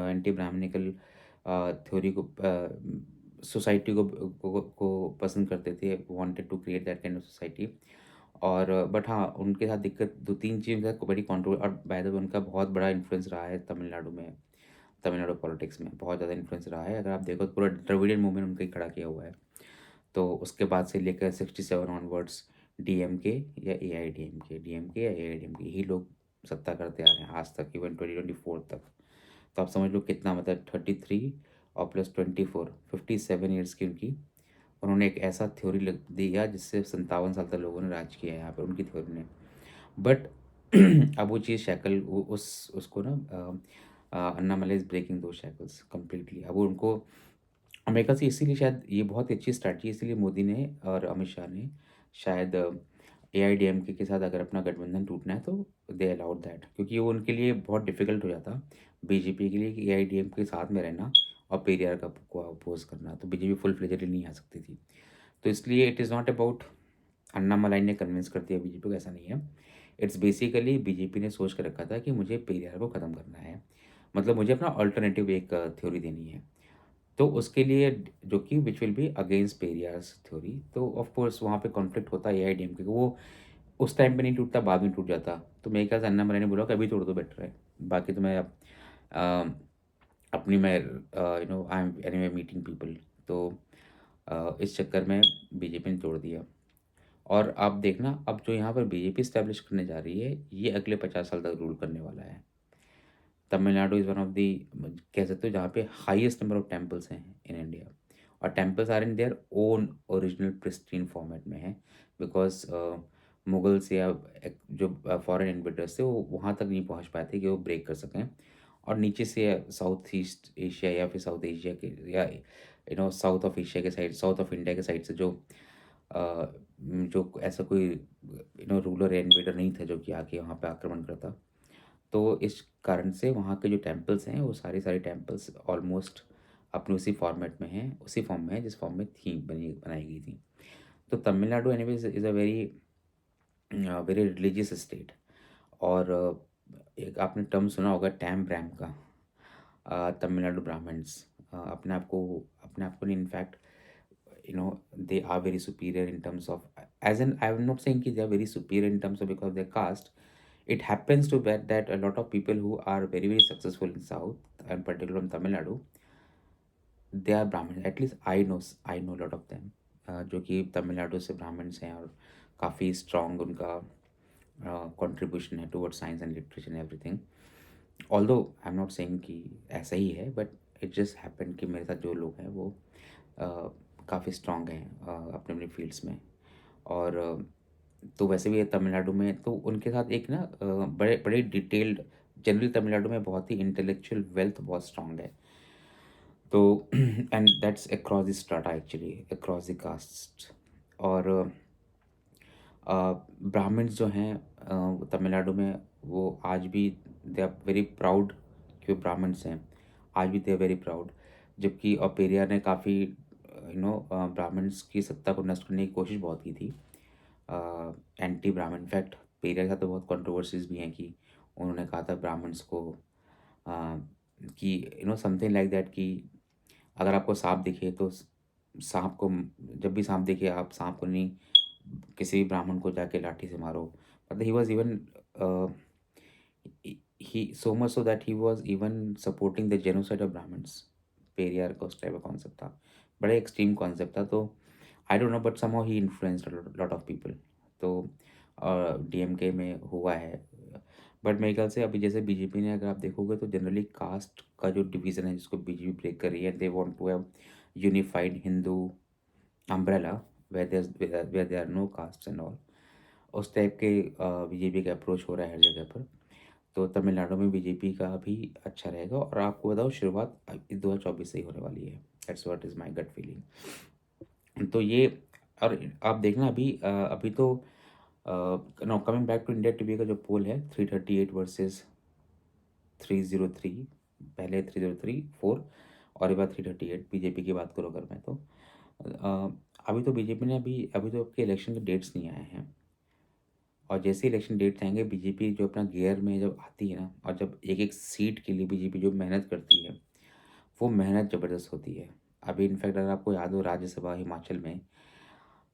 [SPEAKER 1] एंटी ब्राह्मणिकल थ्योरी को सोसाइटी को पसंद करते थे, wanted to create that kind of society. और बट हाँ, उनके साथ दिक्कत 2-3 चीज़ का बड़ी कंट्रो और बाय द वे उनका बहुत बड़ा इन्फ्लुएंस रहा है तमिलनाडु में। तमिलनाडु पॉलिटिक्स में बहुत ज़्यादा इन्फ्लुएंस रहा है। अगर आप देखो तो पूरा द्रविडियन मूवमेंट उनका ही खड़ा किया हुआ है। तो उसके बाद से लेकर 67 ऑनवर्ड्स डीएमके या एआईडीएमके, डीएमके या एआईडीएमके यही लोग सत्ता करते आ रहे हैं आज तक, इवन 2024 तक। तो आप समझ लो कितना, मतलब 33 और प्लस 24, 57 ईयर्स की उनकी, उन्होंने एक ऐसा थ्योरी दिया जिससे 57 साल तक लोगों ने राज किया है यहाँ पर उनकी थ्योरी ने। बट अब वो चीज़ शैकल वो उस उसको ना Annamalai is breaking those shackles completely. अब वो उनको अमेरिका से इसीलिए शायद ये बहुत अच्छी स्ट्रैटेजी, इसीलिए मोदी ने और अमित शाह ने शायद एआईडीएमके के साथ अगर अपना गठबंधन टूटना है तो दे अलाउड दैट, क्योंकि वो उनके लिए बहुत डिफ़िकल्ट हो जाता बीजेपी के लिए कि एआईडीएमके के साथ में रहना और पेरियार का को अपोज़ करना, तो बीजेपी फुल फ्लेजेडली नहीं आ सकती थी। तो इसलिए it is not about Annamalai ने कन्विंस कर दिया बीजेपी को, ऐसा नहीं है। इट्स बेसिकली बीजेपी ने सोच के रखा था कि मुझे पेरियार को ख़त्म करना है। मतलब मुझे अपना अल्टरनेटिव एक थ्योरी देनी है। तो उसके लिए जो कि which will be against Periyar's theory, तो ऑफ कोर्स वहाँ पे कॉन्फ्लिक्ट होता है एआईडीएमके को, वो उस टाइम पे नहीं टूटता, बाद में टूट जाता। तो मेरे ख्याल से अन्नामलाई ने बोला कि अभी तोड़ दो, बेटर है। बाकी तो मैं अ, अपनी मैं I am anyway meeting people. तो इस चक्कर में बीजेपी ने तोड़ दिया। और आप देखना अब जो यहाँ पर बीजेपी एस्टैब्लिश करने जा रही है, ये अगले 50 साल तक रूल करने वाला है। Tamil Nadu is one of the, कह सकते हो, जहाँ पे हाईएस्ट नंबर ऑफ टेम्पल्स हैं इन इंडिया। और temples are in their own original pristine format में है, बिकॉज मुगल्स या जो फॉरेन इन्वेडर्स थे वो वहाँ तक नहीं पहुँच पाए थे कि वो ब्रेक कर सकें। और नीचे से साउथ ईस्ट एशिया या फिर साउथ एशिया के या साउथ ऑफ एशिया के साइड, साउथ ऑफ इंडिया के साइड से जो ऐसा कोई रूलर या इन्वेडर नहीं था जो कि आके वहाँ पे आक्रमण करता। तो इस कारण से वहाँ के जो टेम्पल्स हैं वो सारे टेम्पल्स ऑलमोस्ट अपने उसी फॉर्मेट में हैं, उसी फॉर्म में है जिस फॉर्म में थी बनाई गई थी। तो Tamil Nadu anyways is a very very religious state. और एक आपने टर्म सुना होगा टैम ब्रैम का, तमिलनाडु ब्राह्मण्स अपने आप को नहीं, in fact they are very superior in terms of, as in I'm not saying कि they are very superior in terms of because of their caste. It happens to that a lot of people who are very very successful in south and particularly from Tamil Nadu, they are Brahmin, at least I know a lot of them, जो कि तमिलनाडु से Brahmins हैं और काफ़ी strong उनका contribution है towards science and literature and everything. Although I am not saying कि ऐसा ही है, बट इट जस्ट हैपेंड कि मेरे साथ जो लोग हैं वो काफ़ी स्ट्रॉन्ग हैं अपने अपने फील्ड्स में। और तो वैसे भी तमिलनाडु में तो उनके साथ एक ना बड़े बड़े डिटेल्ड, जनरली तमिलनाडु में बहुत ही इंटेलेक्चुअल वेल्थ बहुत स्ट्रॉन्ग है। तो and that's across the strata actually, across the caste. और ब्राह्मण्स जो हैं तमिलनाडु में, वो आज भी दे आर वेरी प्राउड कि वो ब्राह्मण्स हैं, आज भी दे आर वेरी प्राउड। जबकि पेरियार ने काफ़ी ब्राह्मण्स की सत्ता को नष्ट करने की कोशिश बहुत की थी, एंटी ब्राह्मण। इनफैक्ट पेरियार के साथ तो बहुत कंट्रोवर्सीज भी हैं कि उन्होंने कहा था ब्राह्मण्स को कि समथिंग लाइक दैट कि अगर आपको सांप दिखे तो सांप को, जब भी सांप दिखे आप सांप को नहीं, किसी भी ब्राह्मण को जाके लाठी से मारो। मतलब he was even he so much so that he was even supporting the genocide of brahmins. Periyar का उस टाइप का कॉन्सेप्ट था, बड़ा एक्सट्रीम कॉन्सेप्ट था। तो I don't know but somehow he influenced lot of people. तो डीएमके में हुआ है, बट मेरे ख्याल से अभी जैसे बीजेपी ने, अगर आप देखोगे तो जनरली कास्ट का जो डिवीज़न है जिसको बीजेपी ब्रेक कर रही है, they want to have unified Hindu umbrella where there are no castes and all, उस टाइप के बीजेपी का अप्रोच हो रहा है हर जगह पर। तो तमिलनाडु में बीजेपी का भी अच्छा रहेगा, और आपको बताऊँ शुरुआत 2024 से ही होने वाली है। That's what is my gut feeling. तो ये, और आप देखना अभी तो now coming back to India TV का जो पोल है 338 वर्सेस 303, पहले 303 4 और ये बात 338 बीजेपी की बात करो अगर मैं तो अभी तो बीजेपी ने अभी तो आपके इलेक्शन के डेट्स नहीं आए हैं। और जैसे इलेक्शन डेट्स आएंगे बीजेपी जो अपना गियर में जब आती है ना, और जब एक एक सीट के लिए बीजेपी जो मेहनत करती है, वो मेहनत ज़बरदस्त होती है। अभी इनफैक्ट अगर आपको याद हो राज्यसभा हिमाचल में,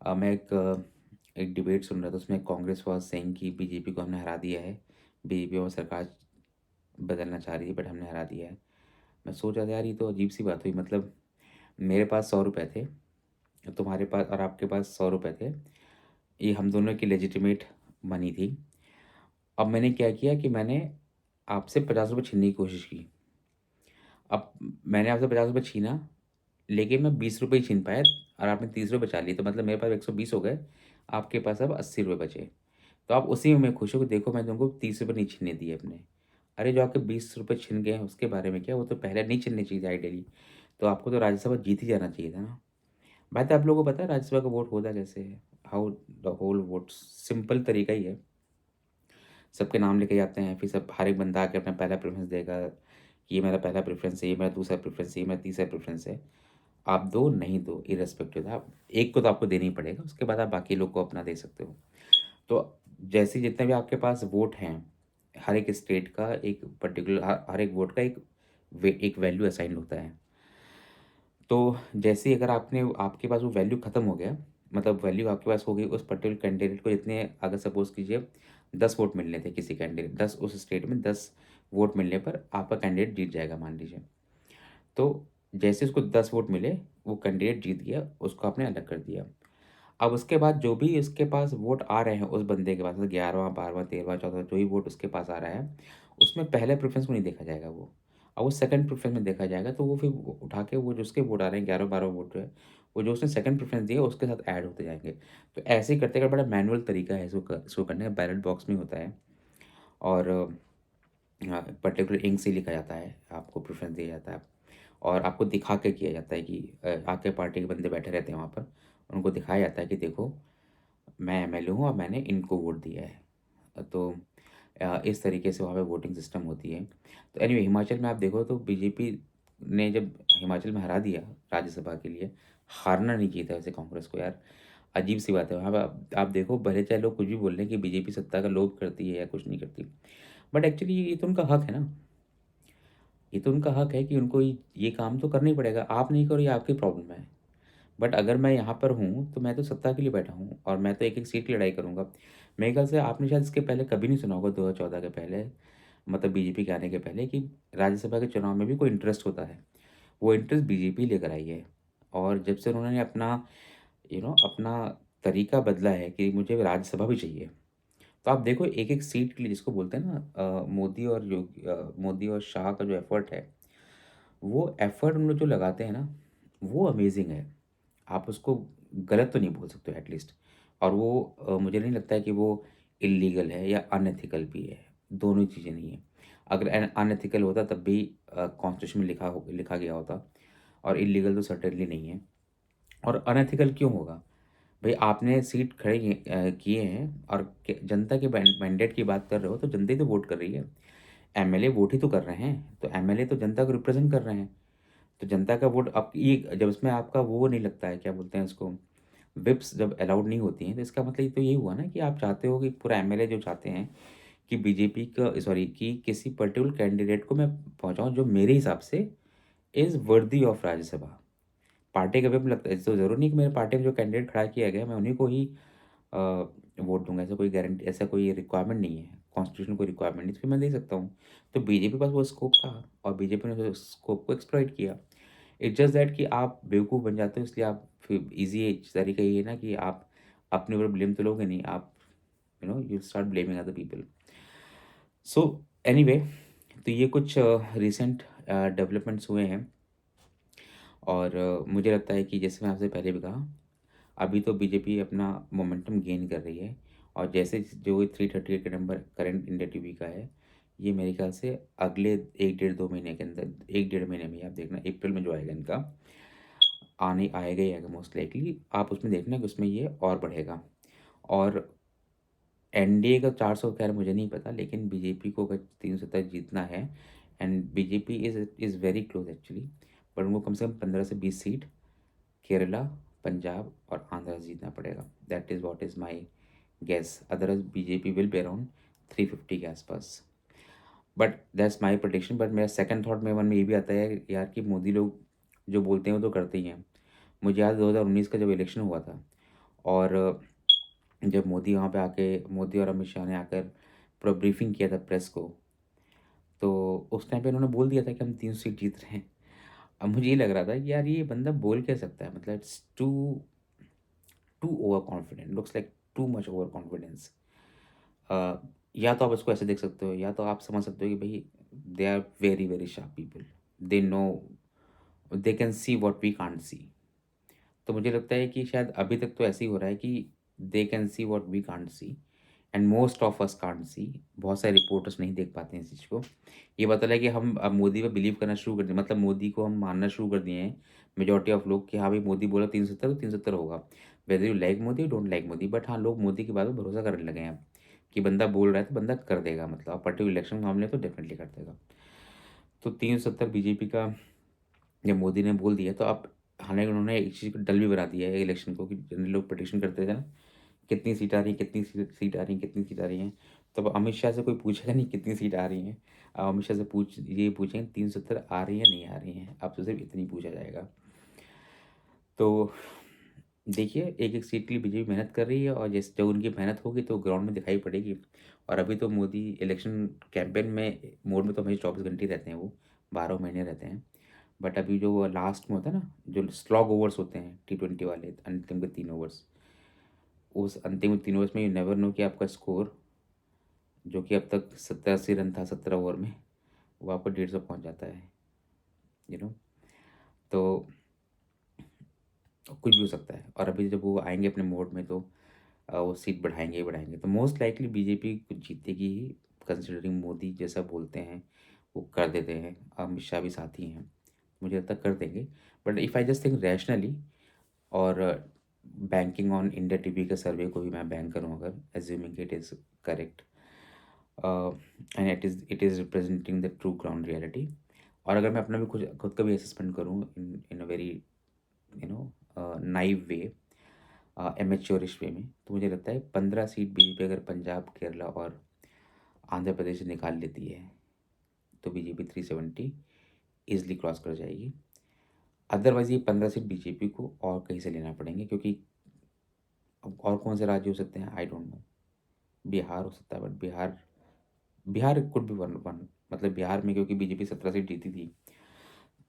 [SPEAKER 1] मैं एक डिबेट सुन रहा था, उसमें कांग्रेस वाज सेइंग कि बीजेपी को हमने हरा दिया है, बीजेपी और सरकार बदलना चाह रही है बट हमने हरा दिया है। मैं सोच रहा था यार ये तो अजीब सी बात हुई, मतलब मेरे पास 100 रुपये थे, तुम्हारे पास और आपके पास 100 रुपये थे, ये हम दोनों की लेजिटिमेट मनी थी। अब मैंने क्या किया कि मैंने आपसे 50 रुपये छीनने की कोशिश की। अब मैंने आपसे 50 रुपये छीना, लेकिन मैं 20 रुपये ही छीन पाया, और आपने 30 रुपये बचा लिए, तो मतलब मेरे पास 120 हो गए, आपके पास अब 80 रुपये बचे। तो आप उसी में मैं खुश हूँ कि देखो मैं तुमको 30 रुपये नहीं छीनने दिए अपने। अरे जो आपके 20 रुपये छिन गए हैं उसके बारे में क्या, वो तो पहले नहीं छीनने चाहिए थे आइडियली। तो आपको तो राज्यसभा जीत ही जाना चाहिए था ना। बात है, आप लोगों को पता है राज्यसभा का वोट होता कैसे है, how the whole vote, simple तरीका ही है। सबके नाम लिखे जाते हैं, फिर सब हर एक बंदा आके अपना पहला प्रेफरेंस देगा कि ये मेरा पहला प्रेफरेंस है, ये मेरा दूसरा प्रेफरेंस है, ये मेरा तीसरा प्रेफरेंस है। आप दो नहीं दो इर्रेस्पेक्टिव, आप एक को तो आपको देना ही पड़ेगा, उसके बाद आप बाकी लोग को अपना दे सकते हो। तो जैसे जितने भी आपके पास वोट हैं, हर एक स्टेट का एक पर्टिकुलर, हर एक वोट का एक वैल्यू असाइन होता है। तो जैसे ही अगर आपके पास वो वैल्यू ख़त्म हो गया, मतलब वैल्यू आपके पास हो गई उस पर्टिकुलर कैंडिडेट को, जितने अगर सपोज़ कीजिए 10 वोट मिलने थे किसी कैंडिडेट, 10 उस स्टेट में 10 वोट मिलने पर आपका कैंडिडेट जीत जाएगा मान लीजिए। तो जैसे उसको 10 वोट मिले, वो कैंडिडेट जीत गया, उसको आपने अलग कर दिया। अब उसके बाद जो भी उसके पास वोट आ रहे हैं उस बंदे के पास, 11वां 12वां 13वां 14वां जो भी वोट उसके पास आ रहा है, उसमें पहले प्रेफ़रेंस को नहीं देखा जाएगा वो। अब वो सेकंड प्रेफ़रेंस में देखा जाएगा, तो वो फिर वो उठा के वो जो उसके वोट आ रहे हैं 11-12 वोट जो है, वो जो उसने सेकंड प्रेफ़रेंस दिया उसके साथ ऐड होते जाएँगे। तो ऐसे ही करते-करते बड़ा मैनुअल तरीका है इसको करने का, बैलेट बॉक्स में होता है। और पर्टिकुलर इंक से लिखा जाता है, आपको प्रेफ़रेंस दिया जाता है, और आपको दिखा के किया जाता है कि आपके पार्टी के बंदे बैठे रहते हैं वहाँ पर, उनको दिखाया जाता है कि देखो मैं एमएलए हूँ और मैंने इनको वोट दिया है। तो इस तरीके से वहाँ पे वोटिंग सिस्टम होती है। तो एनीवे हिमाचल में आप देखो तो बीजेपी ने जब हिमाचल में हरा दिया राज्यसभा के लिए, हारना नहीं चाहिए था वैसे कांग्रेस को यार। अजीब सी बात है। अब आप देखो, भले चाहे लोग कुछ भी बोल रहे हैं कि बीजेपी सत्ता का लोभ करती है या कुछ नहीं करती, बट एक्चुअली ये तो उनका हक है ना। ये तो उनका हक है कि उनको ये काम तो करना ही पड़ेगा। आप नहीं करो, ये आपकी प्रॉब्लम है। बट अगर मैं यहाँ पर हूँ, तो मैं तो सत्ता के लिए बैठा हूँ और मैं तो एक-एक सीट की लड़ाई करूँगा। मेरे ख्याल से आपने शायद इसके पहले कभी नहीं सुना होगा, 2014 के पहले, मतलब बीजेपी के आने के पहले, कि राज्यसभा के चुनाव में भी कोई इंटरेस्ट होता है। वो इंटरेस्ट बीजेपी लेकर आई है। और जब से उन्होंने अपना अपना तरीका बदला है कि मुझे राज्यसभा भी चाहिए। तो आप देखो, एक-एक सीट के लिए, जिसको बोलते हैं ना, मोदी और शाह का जो एफर्ट है, वो एफर्ट उन लोग जो लगाते हैं ना, वो अमेज़िंग है। आप उसको गलत तो नहीं बोल सकते हो एटलीस्ट। और वो मुझे नहीं लगता है कि वो इल्लीगल है या अनएथिकल भी है, दोनों ही चीज़ें नहीं है। अगर अनएथिकल होता तब भी कॉन्स्टिट्यूशन में लिखा गया होता, और इल्लीगल तो सर्टेनली नहीं है। और अनएथिकल क्यों होगा? भई आपने सीट किए हैं, और जनता के मैंडेट की बात कर रहे हो, तो जनता ही तो वोट कर रही है। एमएलए वोट ही तो कर रहे हैं, तो एमएलए तो जनता को रिप्रेज़ेंट कर रहे हैं। तो जनता का वोट, अब ये जब इसमें आपका वो नहीं लगता है, क्या बोलते हैं उसको, व्हिप्स जब अलाउड नहीं होती हैं, तो इसका मतलब ये तो यही हुआ ना कि आप चाहते हो कि पूरा एमएलए जो चाहते हैं कि बीजेपी का, सॉरी, कि किसी पर्टिकुलर कैंडिडेट को मैं पहुँचाऊँ जो मेरे हिसाब से is worthy of Rajya Sabha. Party का व्हिप लगता है, तो ज़रूरी नहीं कि मेरे पार्टी में जो कैंडिडेट खड़ा किया गया, मैं उन्हीं को ही अ, वोट दूँगा। ऐसा कोई गारंटी, ऐसा कोई रिक्वायरमेंट नहीं है। कॉन्स्टिट्यूशन कोई रिक्वायरमेंट नहीं, तो फिर मैं दे सकता हूँ। तो बीजेपी के पास वो स्कोप था, और बीजेपी ने उस स्कोप को एक्सप्लॉइट किया। इट्स जस्ट दैट कि आप बेवकूफ़ बन जाते हो, इसलिए आप फिर ईज़ी तरीका ये है ना कि आप अपने ऊपर ब्लेम तो लोगे नहीं, आप you start blaming other people. So anyway, तो ये कुछ रिसेंट डेवलपमेंट्स हुए हैं। और मुझे लगता है कि जैसे मैं आपसे पहले भी कहा, अभी तो बीजेपी अपना मोमेंटम गेन कर रही है। और जैसे जो 338 का नंबर करंट इंडिया टीवी का है, ये मेरे ख्याल से अगले 1 डेढ़ 2 महीने के अंदर, 1 डेढ़ महीने में ही आप देखना, अप्रैल में जो आएगा इनका, आने आएगा ही आएगा मोस्ट लाइकली। आप उसमें देखना कि उसमें ये और बढ़ेगा। और एनडीए का 400 खैर मुझे नहीं पता, लेकिन बीजेपी को अगर 370 जीतना है, and BJP is very close actually, but उनको कम से कम 15 से 20 सीट केरला, पंजाब और आंध्र से जीतना पड़ेगा। That is what is my guess. Otherwise BJP will be around 350 के आसपास। But that's my prediction. But मेरा सेकंड थॉट मेरे मन में ये भी आता है यार, कि मोदी लोग जो बोलते हैं वो तो करते ही हैं। मुझे याद है 2019 का जब इलेक्शन हुआ था, और जब मोदी और अमित शाह ने आकर पूरा ब्रीफिंग किया था प्रेस को, तो उस टाइम पे उन्होंने बोल दिया था कि हम 3 सीट जीत रहे हैं। अब मुझे ये लग रहा था कि यार, ये बंदा बोल क्या सकता है, मतलब it's too too over confident, looks like too much over confidence. या तो आप इसको ऐसे देख सकते हो, या तो आप समझ सकते हो कि भाई, they are very very sharp people, they know, they can see what we can't see. तो मुझे लगता है कि शायद अभी तक तो ऐसे ही हो रहा है कि they can see what we can't see, and most of us can't see. बहुत सारे रिपोर्टर्स नहीं देख पाते हैं इस चीज़ को। ये पता है कि हम अब मोदी पे बिलीव करना शुरू कर दिए, मतलब मोदी को हम मानना शुरू कर दिए हैं, मेजॉरिटी ऑफ लोग, कि हाँ भाई, मोदी बोला 370 तो 370 होगा। Whether you like Modi, don't like Modi, but हाँ, लोग मोदी की बात पे भरोसा करने लगे हैं अब, कि बंदा बोल रहा है तो बंदा कर देगा, मतलब पर्टिकुलर इलेक्शन मामले में तो डेफिनेटली कर देगा। तो 370 बीजेपी का जब मोदी ने बोल दिया, तो अब, हालाँकि उन्होंने एक चीज़ को डल भी बना दिया है इलेक्शन को, कि जनरली लोग प्रेडिक्शन करते थे ना, कितनी सीट आ रही है, कितनी सीट आ रही है, कितनी सीट आ रही हैं। तो अब अमित शाह से कोई पूछेगा नहीं कितनी सीट आ रही हैं। अब अमित शाह से ये पूछेंगे 370 आ रही हैं, नहीं आ रही हैं। अब तो सिर्फ़ इतनी पूछा जाएगा। तो देखिए, एक-एक सीट के लिए बीजेपी मेहनत कर रही है, और जैसे जब उनकी मेहनत होगी तो ग्राउंड में दिखाई पड़ेगी। और अभी तो मोदी इलेक्शन कैंपेन में मोड में तो हमेशा 24 घंटे ही रहते हैं वो, 12 महीने रहते हैं। बट अभी जो वो लास्ट में होता है ना, जो स्लॉग ओवर्स होते हैं T20 वाले, अंतिम के 3 ओवर्स, उस अंतिम 3 ओवर्स में यू नेवर नो कि आपका स्कोर, जो कि अब तक 70-80 रन था 17 ओवर में, वो आपको 150 पहुँच जाता है, यू नो। तो कुछ भी हो सकता है, और अभी जब वो आएँगे अपने मोड में, तो वो सीट बढ़ाएँगे ही बढ़ाएँगे। तो मोस्ट लाइकली बीजेपी कुछ जीतेगी ही, कंसिडरिंग मोदी जैसा बोलते हैं, वो कर देते हैं। अमित शाह भी साथ ही हैं, मुझे लगता है कर देंगे। But if I just think rationally, और बैंकिंग ऑन इंडिया टीवी के सर्वे को भी मैं बैंक करूँ अगर, assuming it is correct, and it is representing the true ground reality. और अगर मैं अपना भी खुद का भी असेसमेंट करूँ इन इन a very naive way, amateurish वे में। तो मुझे लगता है 15 सीट बीजेपी अगर पंजाब, केरला और आंध्र प्रदेश से निकाल लेती है, तो बीजेपी 370 ईज़िली क्रॉस कर जाएगी। अदरवाइज़ ये 15 सीट बीजेपी को और कहीं से लेना पड़ेंगे, क्योंकि अब और कौन से राज्य हो सकते हैं, आई डोंट नो। बिहार हो सकता है, but Bihar Bihar could be one one मतलब बिहार में, क्योंकि बीजेपी 17 सीट जीती थी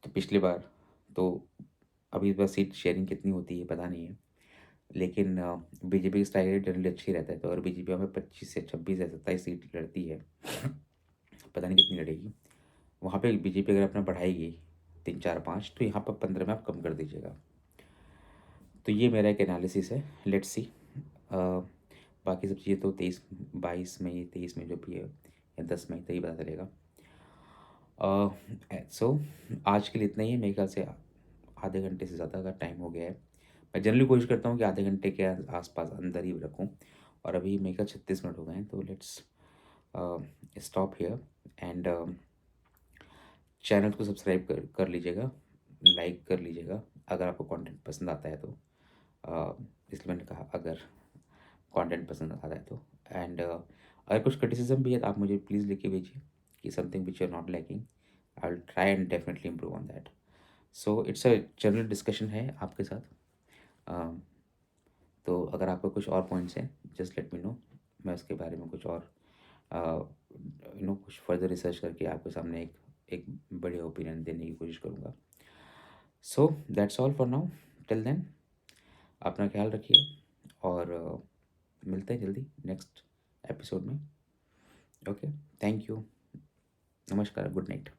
[SPEAKER 1] तो पिछली बार। तो अभी इस बार सीट शेयरिंग कितनी होती है पता नहीं है, लेकिन बीजेपी की स्ट्राइक रेट जनरली अच्छी रहता है। तो अगर बीजेपी हमें 25 से 26 या 27 सीट लड़ती है, पता नहीं कितनी लड़ेगी, वहाँ पे बीजेपी अगर अपना बढ़ाएगी 3 4 5, तो यहाँ पर 15 में आप कम कर दीजिएगा। तो ये मेरा एक एनालिसिस है, लेट्स सी। बाकी सब चीज़ें तो 23 22 मई 23 में जो भी है, या 10 मई तक ही पता चलेगा। सो आज के लिए इतना ही है। मेरे ख्याल से आधे घंटे से ज़्यादा का टाइम हो गया है। मैं जनरली कोशिश करता हूँ कि आधे घंटे के आसपास अंदर ही रखूँ, और अभी मेरे ख्याल 36 मिनट हो गए हैं। तो let's stop here, and channel को सब्सक्राइब कर लीजिएगा, लाइक कर लीजिएगा अगर आपको कंटेंट पसंद आता है तो। इसलिए मैंने कहा अगर कंटेंट पसंद आता है तो। एंड अगर कुछ क्रिटिसिज्म भी है तो आप मुझे प्लीज़ लिख के भेजिए कि something which you are not liking, I will try and definitely improve on that. So it's a general discussion है आपके साथ। तो अगर आपका कुछ और पॉइंट्स हैं, जस्ट लेट मी नो। मैं उसके बारे में कुछ और कुछ फर्दर रिसर्च करके आपके सामने एक बढ़िया ओपिनियन देने की कोशिश करूँगा। So that's all for now. Till then अपना ख्याल रखिए, और मिलते हैं जल्दी नेक्स्ट एपिसोड में। ओके, थैंक यू, नमस्कार, गुड नाइट।